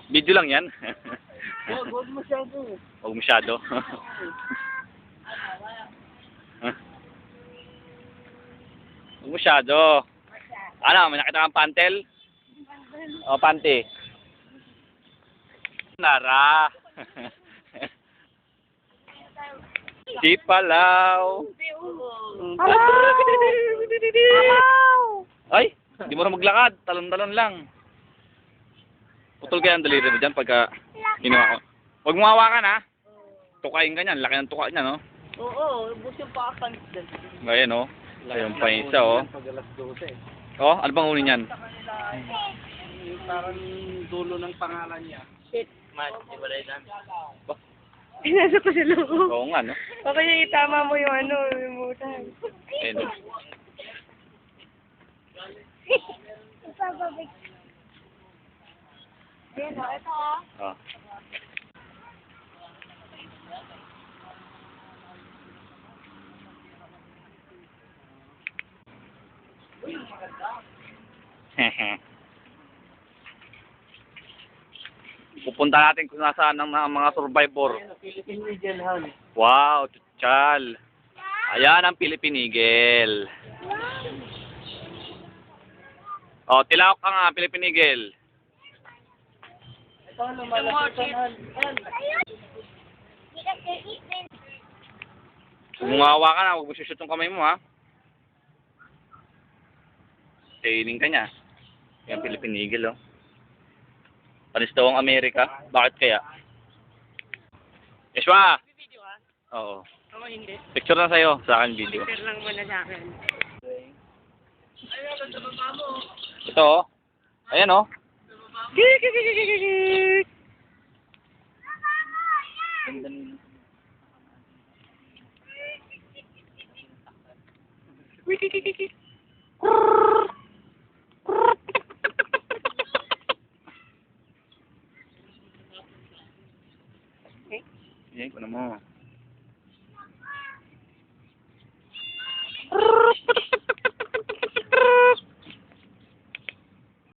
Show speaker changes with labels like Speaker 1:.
Speaker 1: Video lang yan.
Speaker 2: Huwag masyado.
Speaker 1: Huwag masyado. Huwag masyado. Ano, may nakita kang pantel? O, panty. Nara. Di palaw. Ay, hindi mo na maglakad. Talon-talon lang. Putol kaya ang daliri mo dyan pagka ginawa ko. Huwag mo hawakan ha. Tukain ka niyan. Laki ng tuka niya, no?
Speaker 2: Oo, bus yung pakapan.
Speaker 1: Ayan, oh. Ayun pa isa, oh. Oh, ano bang uli niyan?
Speaker 2: Parang dulo ng pangalan niya. Shit. Man, ibalay namin.
Speaker 3: Nasa ko sa loob.
Speaker 1: Oo nga, no?
Speaker 3: Okay, itama mo yung ano, yung mutan.
Speaker 1: Ayun, oh.
Speaker 3: Ayan o, ito o.
Speaker 1: Oh. Pupunta natin kung nasaan ang mga survivor.
Speaker 2: Philippine Eagle Han.
Speaker 1: Wow, tsutsal. Ayan ang Philippine Eagle. Oh, tilawak ka nga, Philippine Eagle.
Speaker 2: Ito, lumalaki sa Han.
Speaker 1: Gumawa ka na, huwag mo shoot yung kamay mo, ha? Sailing ka niya. Yan, Philippine Eagle, oh. Panis daw ang Amerika. Bakit kaya? Yeshua!
Speaker 3: Video ka?
Speaker 1: Oo.
Speaker 3: Ako hindi.
Speaker 1: Picture na sa'yo, sa akin video.
Speaker 3: Picture lang muna sa akin.
Speaker 1: Ito, oh. Ayan, oh. Yan, kuno mo.